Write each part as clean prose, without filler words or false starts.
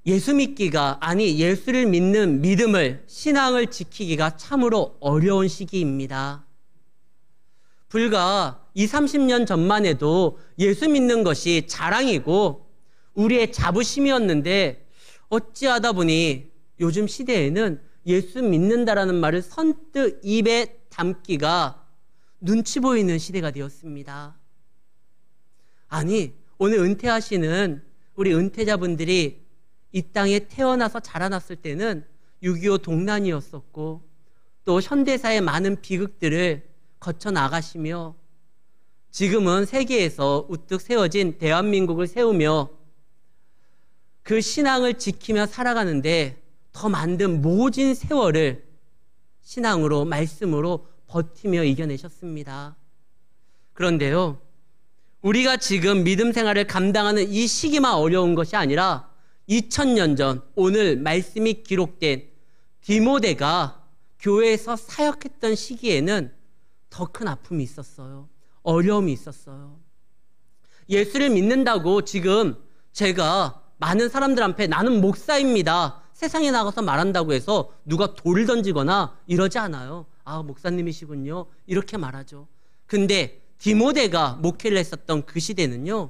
예수 믿기가, 아니 예수를 믿는 믿음을, 신앙을 지키기가 참으로 어려운 시기입니다. 불과 20, 30년 전만 해도 예수 믿는 것이 자랑이고 우리의 자부심이었는데 어찌하다 보니 요즘 시대에는 예수 믿는다라는 말을 선뜻 입에 담기가 눈치 보이는 시대가 되었습니다. 아니, 오늘 은퇴하시는 우리 은퇴자분들이 이 땅에 태어나서 자라났을 때는 6.25 동란이었었고 또 현대사의 많은 비극들을 거쳐 나가시며 지금은 세계에서 우뚝 세워진 대한민국을 세우며 그 신앙을 지키며 살아가는데 더 만든 모진 세월을 신앙으로, 말씀으로 버티며 이겨내셨습니다. 그런데요, 우리가 지금 믿음 생활을 감당하는 이 시기만 어려운 것이 아니라 2000년 전 오늘 말씀이 기록된 디모데가 교회에서 사역했던 시기에는 더 큰 아픔이 있었어요. 어려움이 있었어요. 예수를 믿는다고 지금 제가 많은 사람들 앞에 나는 목사입니다, 세상에 나가서 말한다고 해서 누가 돌을 던지거나 이러지 않아요. 아, 목사님이시군요, 이렇게 말하죠. 근데 디모데가 목회를 했었던 그 시대는요,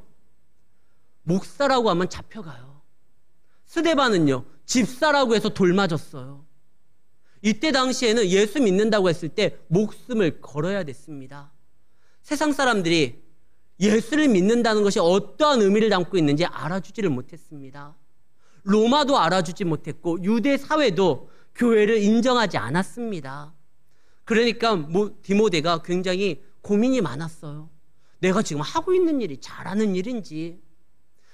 목사라고 하면 잡혀가요. 스데반은요, 집사라고 해서 돌 맞았어요. 이때 당시에는 예수 믿는다고 했을 때 목숨을 걸어야 됐습니다. 세상 사람들이 예수를 믿는다는 것이 어떠한 의미를 담고 있는지 알아주지를 못했습니다. 로마도 알아주지 못했고 유대 사회도 교회를 인정하지 않았습니다. 그러니까 디모데가 굉장히 고민이 많았어요. 내가 지금 하고 있는 일이 잘하는 일인지.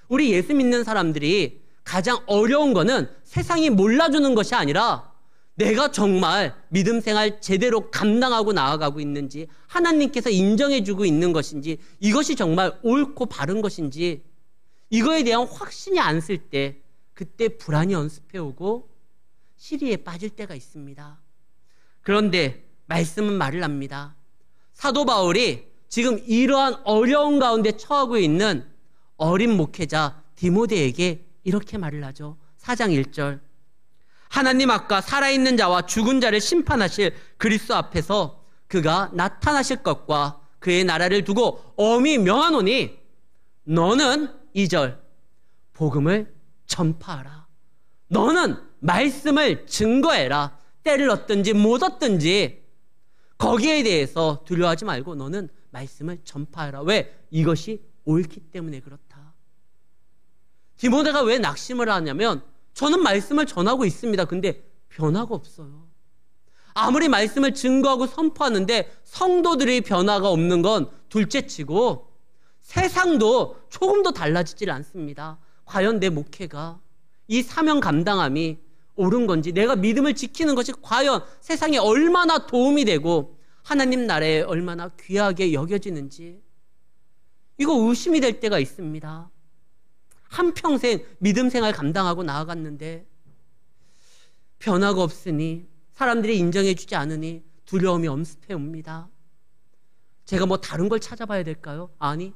우리 예수 믿는 사람들이 가장 어려운 거는 세상이 몰라주는 것이 아니라 내가 정말 믿음 생활 제대로 감당하고 나아가고 있는지, 하나님께서 인정해주고 있는 것인지, 이것이 정말 옳고 바른 것인지, 이거에 대한 확신이 안 쓸 때 그때 불안이 연습해오고 시리에 빠질 때가 있습니다. 그런데 말씀은 말을 합니다. 사도 바울이 지금 이러한 어려운 가운데 처하고 있는 어린 목회자 디모데에게 이렇게 말을 하죠. 4장 1절. 하나님 앞과 살아있는 자와 죽은 자를 심판하실 그리스도 앞에서 그가 나타나실 것과 그의 나라를 두고 엄히 명하노니 너는 2절 복음을 전파하라. 너는 말씀을 증거해라. 때를 얻든지 못 얻든지 거기에 대해서 두려워하지 말고 너는 말씀을 전파해라. 왜? 이것이 옳기 때문에 그렇다. 디모데가 왜 낙심을 하냐면 저는 말씀을 전하고 있습니다. 근데 변화가 없어요. 아무리 말씀을 증거하고 선포하는데 성도들의 변화가 없는 건 둘째치고 세상도 조금도 달라지질 않습니다. 과연 내 목회가, 이 사명 감당함이 옳은 건지, 내가 믿음을 지키는 것이 과연 세상에 얼마나 도움이 되고 하나님 나라에 얼마나 귀하게 여겨지는지, 이거 의심이 될 때가 있습니다. 한평생 믿음 생활 감당하고 나아갔는데 변화가 없으니, 사람들이 인정해주지 않으니 두려움이 엄습해 옵니다. 제가 뭐 다른 걸 찾아봐야 될까요? 아니,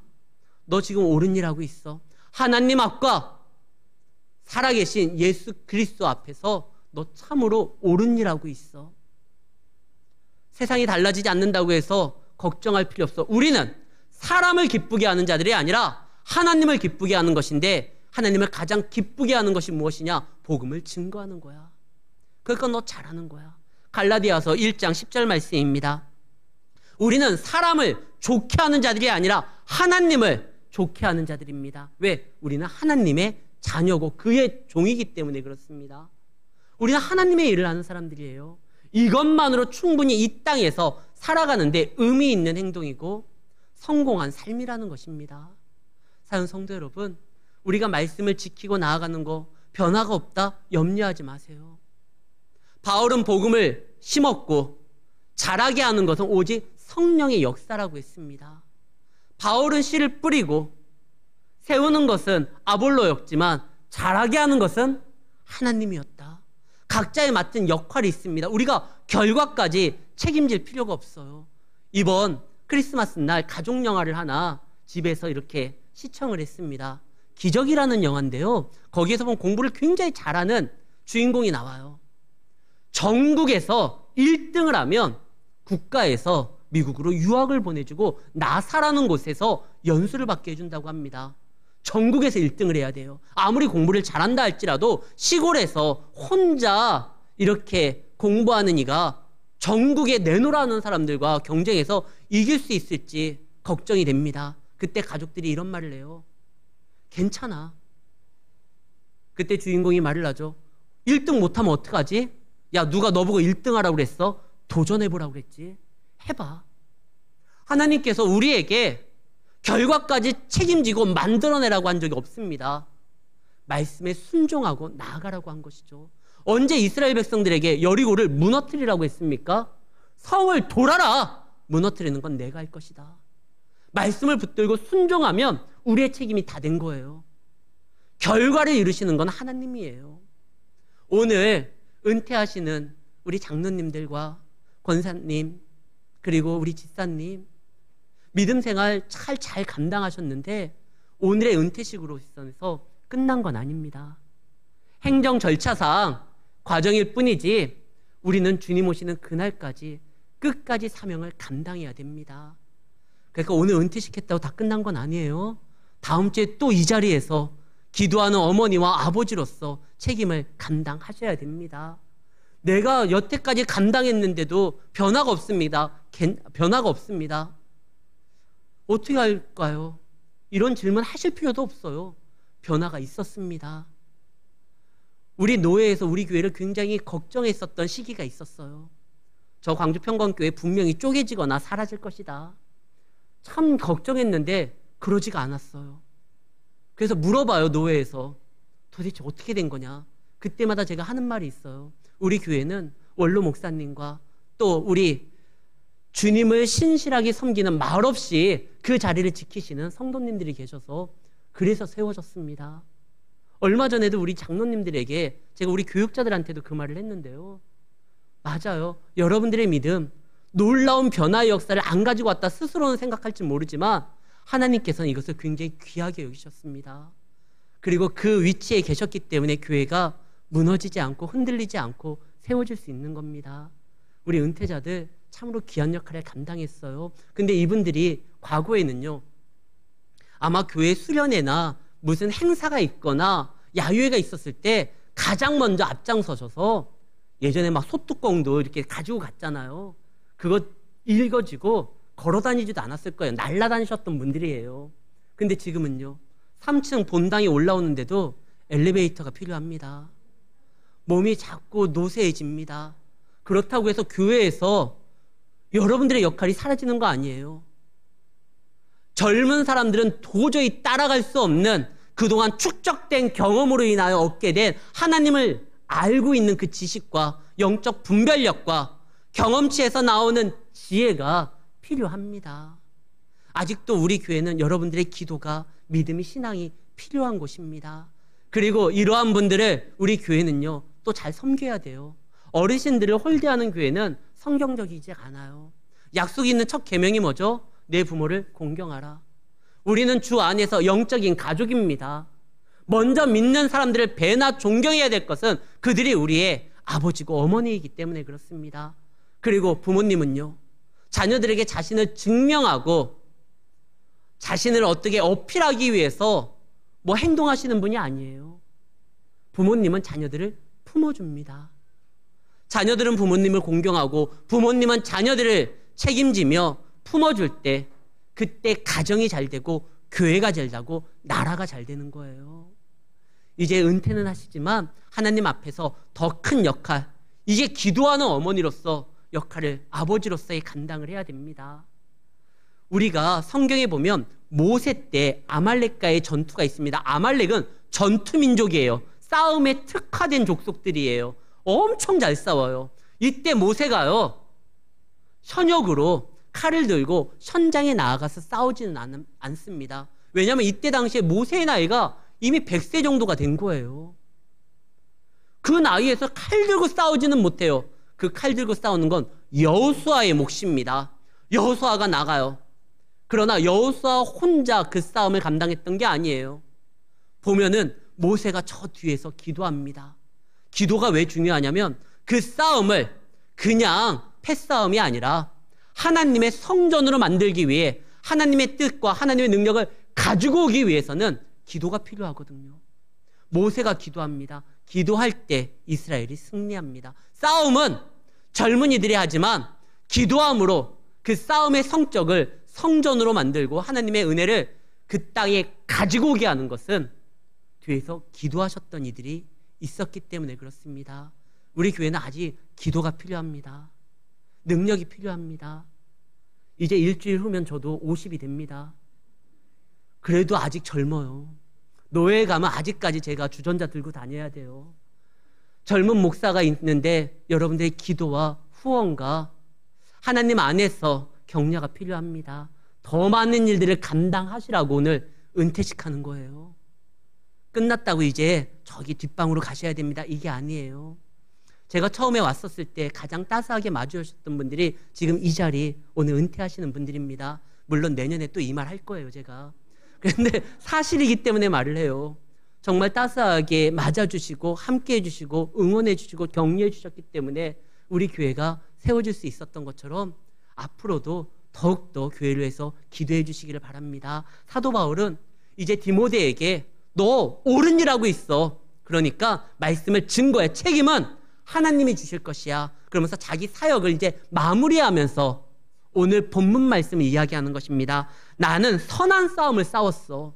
너 지금 옳은 일 하고 있어. 하나님 앞과 살아계신 예수 그리스도 앞에서 너 참으로 옳은 일 하고 있어. 세상이 달라지지 않는다고 해서 걱정할 필요 없어. 우리는 사람을 기쁘게 하는 자들이 아니라 하나님을 기쁘게 하는 것인데, 하나님을 가장 기쁘게 하는 것이 무엇이냐? 복음을 증거하는 거야. 그러니까 너 잘하는 거야. 갈라디아서 1장 10절 말씀입니다. 우리는 사람을 좋게 하는 자들이 아니라 하나님을 좋게 하는 자들입니다. 왜? 우리는 하나님의 자녀고 그의 종이기 때문에 그렇습니다. 우리는 하나님의 일을 하는 사람들이에요. 이것만으로 충분히 이 땅에서 살아가는데 의미 있는 행동이고 성공한 삶이라는 것입니다. 사랑하는 성도 여러분, 우리가 말씀을 지키고 나아가는 거 변화가 없다? 염려하지 마세요. 바울은 복음을 심었고 자라게 하는 것은 오직 성령의 역사라고 했습니다. 바울은 씨를 뿌리고 세우는 것은 아볼로였지만 자라게 하는 것은 하나님이었다. 각자의 맡은 역할이 있습니다. 우리가 결과까지 책임질 필요가 없어요. 이번 크리스마스 날 가족 영화를 하나 집에서 이렇게 시청을 했습니다. 기적이라는 영화인데요. 거기에서 보면 공부를 굉장히 잘하는 주인공이 나와요. 전국에서 1등을 하면 국가에서 미국으로 유학을 보내주고 나사라는 곳에서 연수를 받게 해준다고 합니다. 전국에서 1등을 해야 돼요. 아무리 공부를 잘한다 할지라도 시골에서 혼자 이렇게 공부하는 이가 전국에 내놓으라는 사람들과 경쟁해서 이길 수 있을지 걱정이 됩니다. 그때 가족들이 이런 말을 해요. 괜찮아. 그때 주인공이 말을 하죠. 1등 못하면 어떡하지? 야, 누가 너보고 1등 하라고 그랬어? 도전해보라고 그랬지. 해봐. 하나님께서 우리에게 결과까지 책임지고 만들어내라고 한 적이 없습니다. 말씀에 순종하고 나아가라고 한 것이죠. 언제 이스라엘 백성들에게 여리고를 무너뜨리라고 했습니까? 성을 돌아라! 무너뜨리는 건 내가 할 것이다. 말씀을 붙들고 순종하면 우리의 책임이 다 된 거예요. 결과를 이루시는 건 하나님이에요. 오늘 은퇴하시는 우리 장로님들과 권사님 그리고 우리 집사님 믿음 생활 잘 감당하셨는데 오늘의 은퇴식으로 있어서 끝난 건 아닙니다. 행정 절차상 과정일 뿐이지 우리는 주님 오시는 그날까지 끝까지 사명을 감당해야 됩니다. 그러니까 오늘 은퇴시켰다고 다 끝난 건 아니에요. 다음 주에 또 이 자리에서 기도하는 어머니와 아버지로서 책임을 감당하셔야 됩니다. 내가 여태까지 감당했는데도 변화가 없습니다. 변화가 없습니다. 어떻게 할까요? 이런 질문 하실 필요도 없어요. 변화가 있었습니다. 우리 노회에서 우리 교회를 굉장히 걱정했었던 시기가 있었어요. 저 광주 평광교회 분명히 쪼개지거나 사라질 것이다. 참 걱정했는데 그러지가 않았어요. 그래서 물어봐요, 노회에서. 도대체 어떻게 된 거냐? 그때마다 제가 하는 말이 있어요. 우리 교회는 원로 목사님과 또 우리 주님을 신실하게 섬기는 말없이 그 자리를 지키시는 성도님들이 계셔서 그래서 세워졌습니다. 얼마 전에도 우리 장로님들에게 제가 우리 교육자들한테도 그 말을 했는데요. 맞아요. 여러분들의 믿음, 놀라운 변화의 역사를 안 가지고 왔다 스스로는 생각할지 모르지만 하나님께서는 이것을 굉장히 귀하게 여기셨습니다. 그리고 그 위치에 계셨기 때문에 교회가 무너지지 않고 흔들리지 않고 세워질 수 있는 겁니다. 우리 은퇴자들 참으로 귀한 역할을 감당했어요. 근데 이분들이 과거에는요, 아마 교회 수련회나 무슨 행사가 있거나 야유회가 있었을 때 가장 먼저 앞장서셔서 예전에 막 소뚜껑도 이렇게 가지고 갔잖아요. 그거 읽어지고 걸어 다니지도 않았을 거예요. 날아다니셨던 분들이에요. 근데 지금은요, 3층 본당에 올라오는데도 엘리베이터가 필요합니다. 몸이 자꾸 노쇠해집니다. 그렇다고 해서 교회에서 여러분들의 역할이 사라지는 거 아니에요. 젊은 사람들은 도저히 따라갈 수 없는 그동안 축적된 경험으로 인하여 얻게 된 하나님을 알고 있는 그 지식과 영적 분별력과 경험치에서 나오는 지혜가 필요합니다. 아직도 우리 교회는 여러분들의 기도가, 믿음이, 신앙이 필요한 곳입니다. 그리고 이러한 분들을 우리 교회는요, 또 잘 섬겨야 돼요. 어르신들을 홀대하는 교회는 성경적이지 않아요. 약속이 있는 첫 계명이 뭐죠? 내 부모를 공경하라. 우리는 주 안에서 영적인 가족입니다. 먼저 믿는 사람들을 배나 존경해야 될 것은 그들이 우리의 아버지고 어머니이기 때문에 그렇습니다. 그리고 부모님은요, 자녀들에게 자신을 증명하고 자신을 어떻게 어필하기 위해서 뭐 행동하시는 분이 아니에요. 부모님은 자녀들을 품어줍니다. 자녀들은 부모님을 공경하고 부모님은 자녀들을 책임지며 품어줄 때 그때 가정이 잘 되고 교회가 잘 되고 나라가 잘 되는 거예요. 이제 은퇴는 하시지만 하나님 앞에서 더 큰 역할, 이제 기도하는 어머니로서 역할을 아버지로서의 감당을 해야 됩니다. 우리가 성경에 보면 모세 때 아말렉과의 전투가 있습니다. 아말렉은 전투민족이에요. 싸움에 특화된 족속들이에요. 엄청 잘 싸워요. 이때 모세가요, 현역으로 칼을 들고 현장에 나아가서 싸우지는 않습니다. 왜냐하면 이때 당시에 모세의 나이가 이미 100세 정도가 된 거예요. 그 나이에서 칼 들고 싸우지는 못해요. 그 칼 들고 싸우는 건 여호수아의 몫입니다. 여호수아가 나가요. 그러나 여호수아 혼자 그 싸움을 감당했던 게 아니에요. 보면은 모세가 저 뒤에서 기도합니다. 기도가 왜 중요하냐면 그 싸움을 그냥 패싸움이 아니라 하나님의 성전으로 만들기 위해 하나님의 뜻과 하나님의 능력을 가지고 오기 위해서는 기도가 필요하거든요. 모세가 기도합니다. 기도할 때 이스라엘이 승리합니다. 싸움은 젊은이들이 하지만 기도함으로 그 싸움의 성적을 성전으로 만들고 하나님의 은혜를 그 땅에 가지고 오게 하는 것은 뒤에서 기도하셨던 이들이 있었기 때문에 그렇습니다. 우리 교회는 아직 기도가 필요합니다. 능력이 필요합니다. 이제 일주일 후면 저도 50이 됩니다. 그래도 아직 젊어요. 노예에 가면 아직까지 제가 주전자 들고 다녀야 돼요. 젊은 목사가 있는데 여러분들의 기도와 후원과 하나님 안에서 격려가 필요합니다. 더 많은 일들을 감당하시라고 오늘 은퇴식 하는 거예요. 끝났다고 이제 저기 뒷방으로 가셔야 됩니다. 이게 아니에요. 제가 처음에 왔었을 때 가장 따스하게 마주하셨던 분들이 지금 이 자리 오늘 은퇴하시는 분들입니다. 물론 내년에 또 이 말 할 거예요, 제가. 그런데 사실이기 때문에 말을 해요. 정말 따스하게 맞아주시고 함께해 주시고 응원해 주시고 격려해 주셨기 때문에 우리 교회가 세워질 수 있었던 것처럼 앞으로도 더욱더 교회를 위해서 기도해 주시기를 바랍니다. 사도 바울은 이제 디모데에게 너 옳은 일 하고 있어. 그러니까 말씀을 증거해. 책임은 하나님이 주실 것이야. 그러면서 자기 사역을 이제 마무리하면서 오늘 본문 말씀을 이야기하는 것입니다. 나는 선한 싸움을 싸웠어.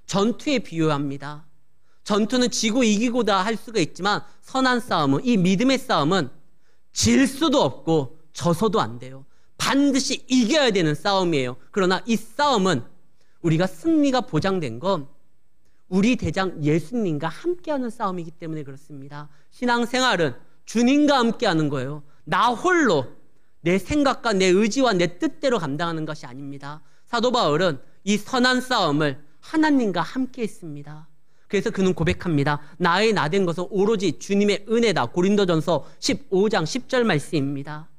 전투에 비유합니다. 전투는 지고 이기고다 할 수가 있지만 선한 싸움은, 이 믿음의 싸움은 질 수도 없고 져서도 안 돼요. 반드시 이겨야 되는 싸움이에요. 그러나 이 싸움은 우리가 승리가 보장된 건 우리 대장 예수님과 함께하는 싸움이기 때문에 그렇습니다. 신앙생활은 주님과 함께하는 거예요. 나 홀로 내 생각과 내 의지와 내 뜻대로 감당하는 것이 아닙니다. 사도 바울은 이 선한 싸움을 하나님과 함께 했습니다. 그래서 그는 고백합니다. 나의 나된 것은 오로지 주님의 은혜다. 고린도전서 15장 10절 말씀입니다.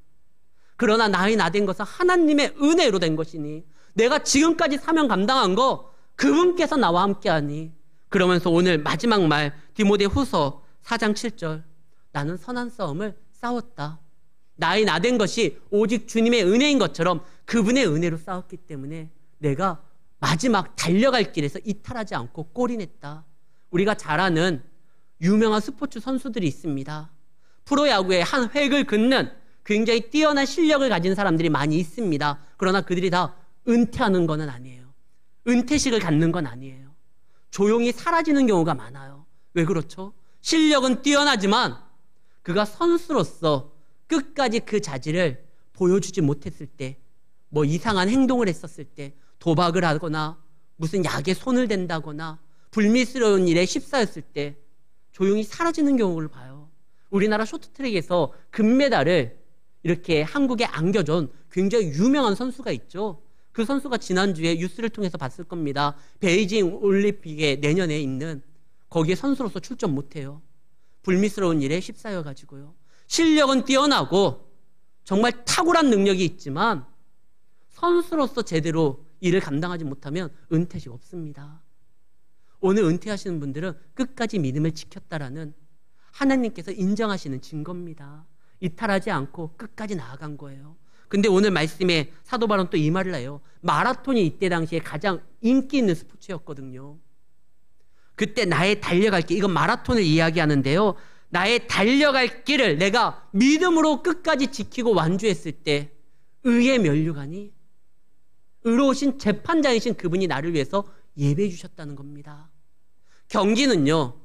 그러나 나의 나된 것은 하나님의 은혜로 된 것이니 내가 지금까지 사명 감당한 거 그분께서 나와 함께하니. 그러면서 오늘 마지막 말 디모데 후서 4장 7절 나는 선한 싸움을 싸웠다. 나의 나된 것이 오직 주님의 은혜인 것처럼 그분의 은혜로 싸웠기 때문에 내가 마지막 달려갈 길에서 이탈하지 않고 골이 냈다. 우리가 잘 아는 유명한 스포츠 선수들이 있습니다. 프로야구의 한 획을 긋는 굉장히 뛰어난 실력을 가진 사람들이 많이 있습니다. 그러나 그들이 다 은퇴하는 건 아니에요. 은퇴식을 갖는 건 아니에요. 조용히 사라지는 경우가 많아요. 왜 그렇죠? 실력은 뛰어나지만 그가 선수로서 끝까지 그 자질을 보여주지 못했을 때, 뭐 이상한 행동을 했었을 때, 도박을 하거나 무슨 약에 손을 댄다거나 불미스러운 일에 휩싸였을 때 조용히 사라지는 경우를 봐요. 우리나라 쇼트트랙에서 금메달을 이렇게 한국에 안겨준 굉장히 유명한 선수가 있죠. 그 선수가 지난주에 뉴스를 통해서 봤을 겁니다. 베이징 올림픽에 내년에 있는 거기에 선수로서 출전 못해요. 불미스러운 일에 휩싸여가지고요. 실력은 뛰어나고 정말 탁월한 능력이 있지만 선수로서 제대로 일을 감당하지 못하면 은퇴식 없습니다. 오늘 은퇴하시는 분들은 끝까지 믿음을 지켰다라는 하나님께서 인정하시는 증거입니다. 이탈하지 않고 끝까지 나아간 거예요. 근데 오늘 말씀에 사도 바울은 또 이 말을 해요. 마라톤이 이때 당시에 가장 인기 있는 스포츠였거든요. 그때 나의 달려갈 길, 이건 마라톤을 이야기하는데요. 나의 달려갈 길을 내가 믿음으로 끝까지 지키고 완주했을 때 의의 면류관이, 의로우신 재판장이신 그분이 나를 위해서 예배해 주셨다는 겁니다. 경기는요,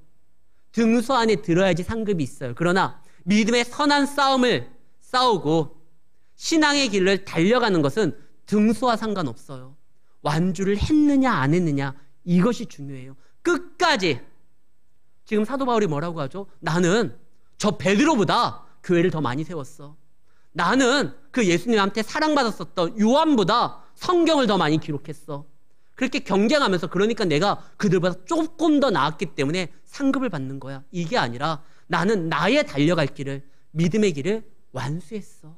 등수 안에 들어야지 상급이 있어요. 그러나 믿음의 선한 싸움을 싸우고 신앙의 길을 달려가는 것은 등수와 상관없어요. 완주를 했느냐 안 했느냐, 이것이 중요해요. 끝까지. 지금 사도 바울이 뭐라고 하죠? 나는 저 베드로보다 교회를 더 많이 세웠어. 나는 그 예수님한테 사랑받았었던 요한보다 성경을 더 많이 기록했어. 그렇게 경쟁하면서, 그러니까 내가 그들보다 조금 더 나았기 때문에 상급을 받는 거야. 이게 아니라 나는 나의 달려갈 길을, 믿음의 길을 완수했어.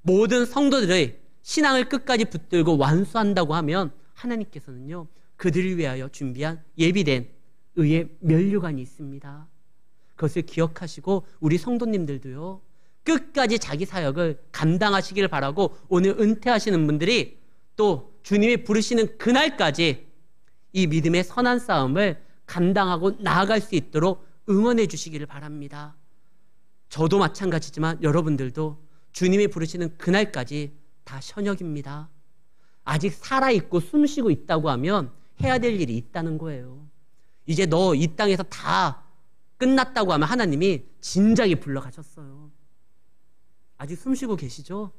모든 성도들의 신앙을 끝까지 붙들고 완수한다고 하면 하나님께서는요, 그들을 위하여 준비한 예비된 의의 면류관이 있습니다. 그것을 기억하시고 우리 성도님들도요, 끝까지 자기 사역을 감당하시길 바라고, 오늘 은퇴하시는 분들이 또 주님이 부르시는 그날까지 이 믿음의 선한 싸움을 감당하고 나아갈 수 있도록 응원해 주시기를 바랍니다. 저도 마찬가지지만 여러분들도 주님이 부르시는 그날까지 다 현역입니다. 아직 살아있고 숨쉬고 있다고 하면 해야 될 일이 있다는 거예요. 이제 너 이 땅에서 다 끝났다고 하면 하나님이 진작에 불러가셨어요. 아직 숨쉬고 계시죠?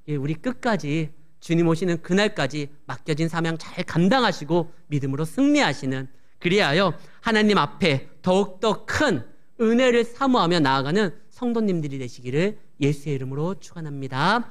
예, 우리 끝까지 주님 오시는 그날까지 맡겨진 사명 잘 감당하시고 믿음으로 승리하시는, 그리하여 하나님 앞에 더욱더 큰 은혜를 사모하며 나아가는 성도님들이 되시기를 예수의 이름으로 축원합니다.